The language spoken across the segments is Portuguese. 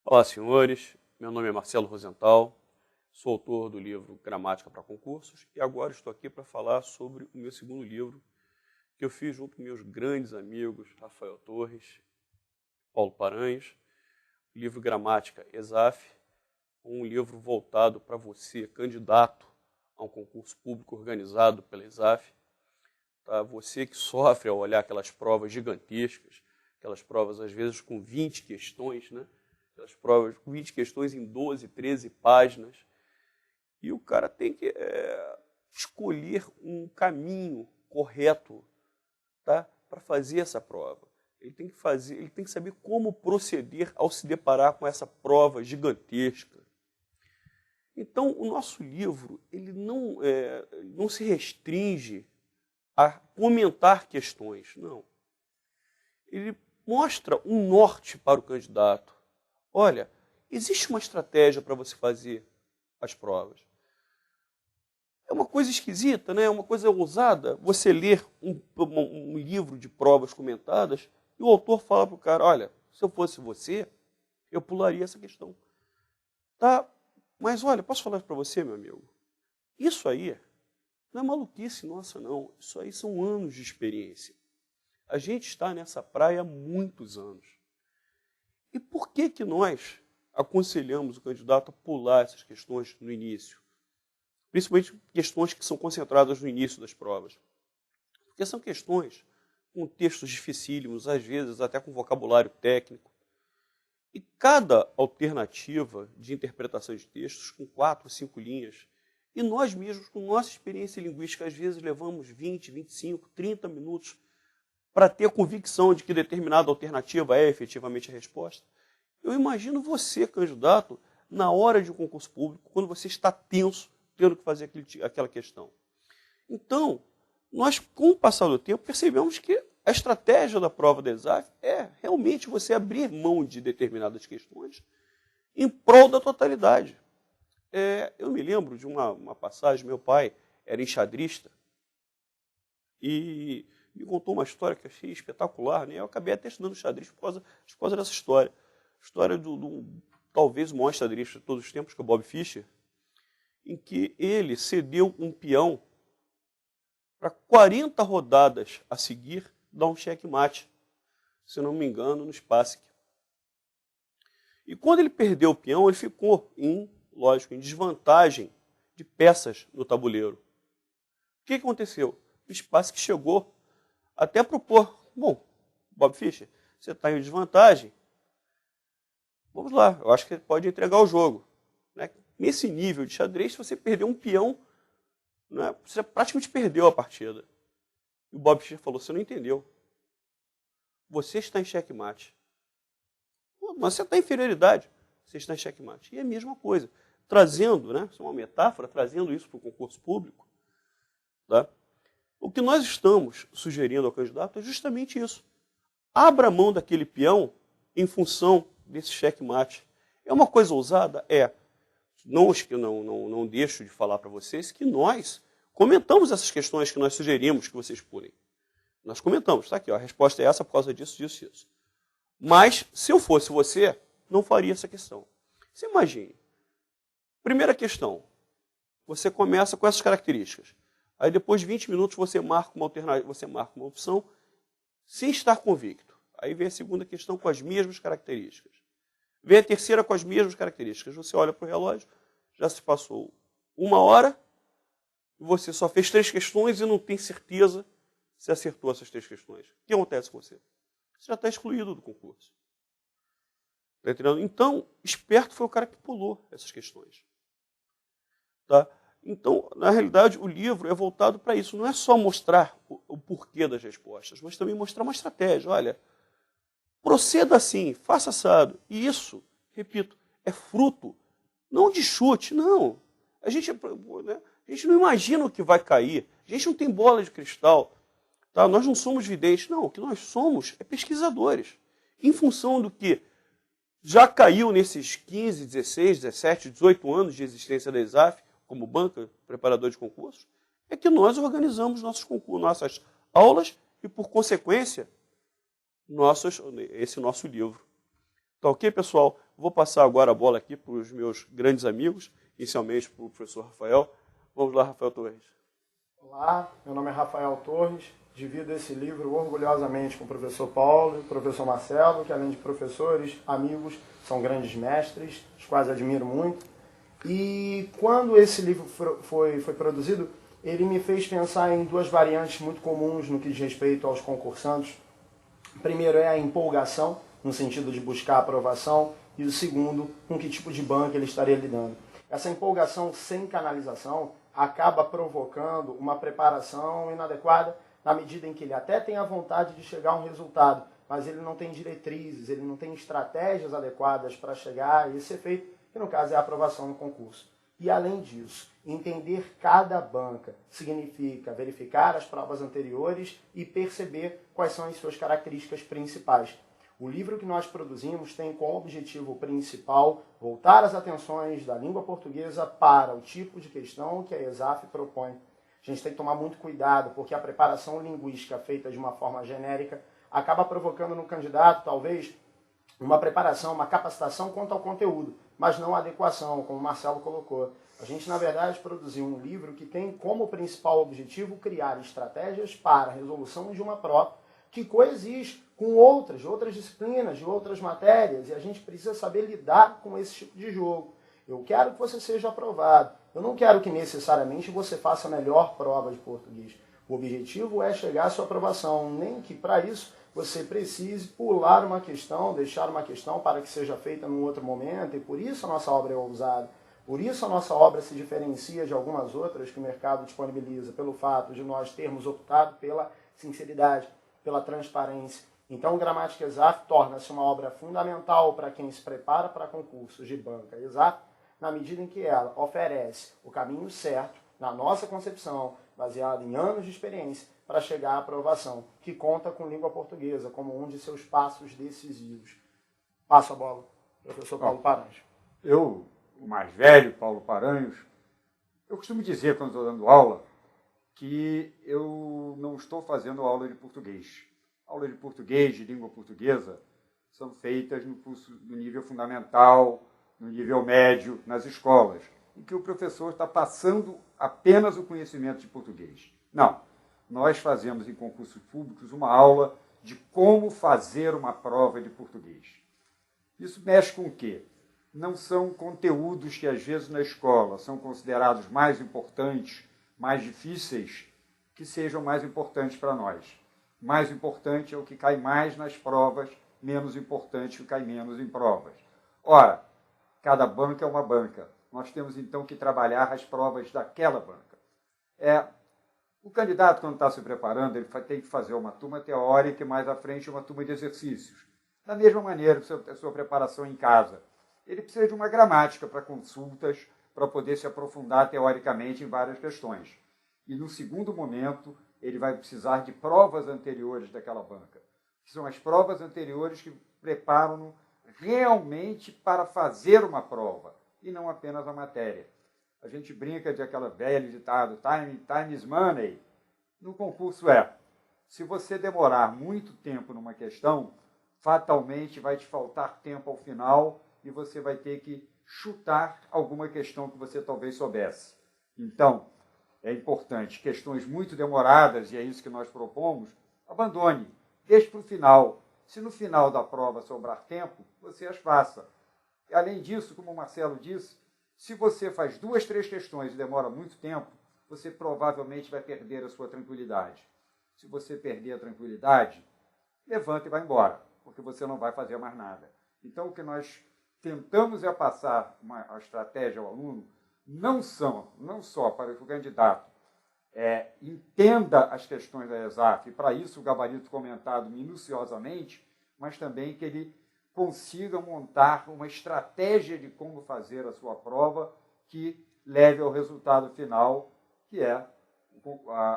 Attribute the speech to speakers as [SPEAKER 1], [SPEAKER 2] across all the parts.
[SPEAKER 1] Olá, senhores. Meu nome é Marcelo Rosenthal, sou autor do livro Gramática para Concursos e agora estou aqui para falar sobre o meu segundo livro que eu fiz junto com meus grandes amigos Rafael Torres, Paulo Paranhos, o livro Gramática ESAF, um livro voltado para você, candidato a um concurso público organizado pela ESAF, tá? Você que sofre ao olhar aquelas provas gigantescas, aquelas provas às vezes com 20 questões, né? Aquelas provas com 20 questões em 12, 13 páginas, e o cara tem que escolher um caminho correto, tá? Para fazer essa prova. Ele tem que saber como proceder ao se deparar com essa prova gigantesca. Então, o nosso livro ele não se restringe a comentar questões, não. Ele mostra um norte para o candidato. Olha, existe uma estratégia para você fazer as provas. É uma coisa esquisita, né? É uma coisa ousada você ler um livro de provas comentadas e o autor fala para o cara, olha, se eu fosse você, eu pularia essa questão. Tá? Mas olha, posso falar para você, meu amigo? Isso aí não é maluquice nossa, não. Isso aí são anos de experiência. A gente está nessa praia há muitos anos. E por que nós aconselhamos o candidato a pular essas questões no início? Principalmente questões que são concentradas no início das provas. Porque são questões com textos dificílimos, às vezes até com vocabulário técnico. E cada alternativa de interpretação de textos com 4, 5 linhas, e nós mesmos, com nossa experiência linguística, às vezes levamos 20, 25, 30 minutos para ter a convicção de que determinada alternativa é efetivamente a resposta. Eu imagino você, candidato, na hora de um concurso público, quando você está tenso, tendo que fazer aquela questão. Então, nós, com o passar do tempo, percebemos que a estratégia da prova da ESAF é realmente você abrir mão de determinadas questões em prol da totalidade. Eu me lembro de uma passagem, meu pai era enxadrista, e me contou uma história que eu achei espetacular, né? Eu acabei até estudando xadrez por causa dessa história. A história do talvez o maior xadrista de todos os tempos, que é o Bob Fischer, em que ele cedeu um peão para 40 rodadas a seguir dar um checkmate, se não me engano, no Spassky. E quando ele perdeu o peão, ele ficou em desvantagem de peças no tabuleiro. O que aconteceu? O Spassky chegou até propor, bom, Bob Fischer, você está em desvantagem, vamos lá, eu acho que você pode entregar o jogo. Né? Nesse nível de xadrez, se você perder um peão, né, você praticamente perdeu a partida. E o Bob Fischer falou, você não entendeu. Você está em xeque-mate. Mas você está em inferioridade, você está em xeque-mate. E é a mesma coisa. Trazendo, né, isso é uma metáfora, trazendo isso para o concurso público, tá? O que nós estamos sugerindo ao candidato é justamente isso. Abra mão daquele peão em função desse checkmate. É uma coisa ousada? É. Não deixo de falar para vocês que nós comentamos essas questões que nós sugerimos que vocês pulem. Nós comentamos, está aqui, ó, a resposta é essa por causa disso, disso, disso. Mas, se eu fosse você, não faria essa questão. Você imagine. Primeira questão. Você começa com essas características. Aí depois de 20 minutos você marca uma alternativa, você marca uma opção sem estar convicto. Aí vem a segunda questão com as mesmas características. Vem a terceira com as mesmas características. Você olha para o relógio, já se passou 1 hora, você só fez 3 questões e não tem certeza se acertou essas 3 questões. O que acontece com você? Você já está excluído do concurso. Tá entendendo? Então, esperto foi o cara que pulou essas questões. Tá? Então, na realidade, o livro é voltado para isso. Não é só mostrar o porquê das respostas, mas também mostrar uma estratégia. Olha, proceda assim, faça assado. E isso, repito, é fruto, não de chute, não. A gente não imagina o que vai cair. A gente não tem bola de cristal. Tá? Nós não somos videntes. Não, o que nós somos é pesquisadores. Em função do que já caiu nesses 15, 16, 17, 18 anos de existência da ESAF, como banca preparador de concursos, é que nós organizamos nossos concursos, nossas aulas e, por consequência, esse nosso livro. Tá ok, pessoal? Vou passar agora a bola aqui para os meus grandes amigos, inicialmente para o professor Rafael. Vamos lá, Rafael Torres.
[SPEAKER 2] Olá, meu nome é Rafael Torres, divido esse livro orgulhosamente com o professor Paulo e o professor Marcelo, que além de professores, amigos, são grandes mestres, os quais admiro muito. E quando esse livro foi produzido, ele me fez pensar em duas variantes muito comuns no que diz respeito aos concursantes. O primeiro é a empolgação, no sentido de buscar aprovação, e o segundo, com que tipo de banca ele estaria lidando. Essa empolgação sem canalização acaba provocando uma preparação inadequada, na medida em que ele até tem a vontade de chegar a um resultado, mas ele não tem diretrizes, ele não tem estratégias adequadas para chegar a esse efeito, que no caso é a aprovação no concurso. E além disso, entender cada banca significa verificar as provas anteriores e perceber quais são as suas características principais. O livro que nós produzimos tem como objetivo principal voltar as atenções da língua portuguesa para o tipo de questão que a ESAF propõe. A gente tem que tomar muito cuidado, porque a preparação linguística feita de uma forma genérica acaba provocando no candidato, talvez, uma preparação, uma capacitação quanto ao conteúdo, mas não a adequação, como o Marcelo colocou. A gente, na verdade, produziu um livro que tem como principal objetivo criar estratégias para a resolução de uma prova que coexiste com outras disciplinas, de outras matérias, e a gente precisa saber lidar com esse tipo de jogo. Eu quero que você seja aprovado. Eu não quero que necessariamente você faça a melhor prova de português. O objetivo é chegar à sua aprovação, nem que para isso você precise pular uma questão, deixar uma questão para que seja feita num outro momento, e por isso a nossa obra é ousada. Por isso a nossa obra se diferencia de algumas outras que o mercado disponibiliza, pelo fato de nós termos optado pela sinceridade, pela transparência. Então, o Gramática ESAF torna-se uma obra fundamental para quem se prepara para concursos de banca ESAF, na medida em que ela oferece o caminho certo, na nossa concepção, baseado em anos de experiência, para chegar à aprovação, que conta com língua portuguesa como um de seus passos decisivos. Passo a bola, professor Paulo Paranhos.
[SPEAKER 3] Eu, o mais velho, Paulo Paranhos, eu costumo dizer, quando estou dando aula, que eu não estou fazendo aula de português. Aulas de português, de língua portuguesa, são feitas no curso do nível fundamental, no nível médio, nas escolas, em que o professor está passando apenas o conhecimento de português. Não, nós fazemos em concursos públicos uma aula de como fazer uma prova de português. Isso mexe com o quê? Não são conteúdos que, às vezes, na escola são considerados mais importantes, mais difíceis, que sejam mais importantes para nós. Mais importante é o que cai mais nas provas, menos importante o que cai menos em provas. Ora, cada banca é uma banca. Nós temos, então, que trabalhar as provas daquela banca. O candidato, quando está se preparando, ele tem que fazer uma turma teórica e, mais à frente, uma turma de exercícios. Da mesma maneira, a sua preparação em casa. Ele precisa de uma gramática para consultas, para poder se aprofundar teoricamente em várias questões. E, no segundo momento, ele vai precisar de provas anteriores daquela banca, que são as provas anteriores que preparam-no realmente para fazer uma prova, e não apenas a matéria. A gente brinca de aquela velha ditado, time is money. No concurso se você demorar muito tempo numa questão, fatalmente vai te faltar tempo ao final e você vai ter que chutar alguma questão que você talvez soubesse. Então, é importante, questões muito demoradas, e é isso que nós propomos, abandone, deixe para o final. Se no final da prova sobrar tempo, você as faça. E, além disso, como o Marcelo disse, se você faz 2, 3 questões e demora muito tempo, você provavelmente vai perder a sua tranquilidade. Se você perder a tranquilidade, levanta e vai embora, porque você não vai fazer mais nada. Então, o que nós tentamos é passar a estratégia ao aluno, não só para que o candidato entenda as questões da ESAF, e para isso o gabarito comentado minuciosamente, mas também que ele consiga montar uma estratégia de como fazer a sua prova que leve ao resultado final, que é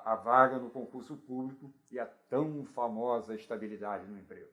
[SPEAKER 3] a vaga no concurso público e a tão famosa estabilidade no emprego.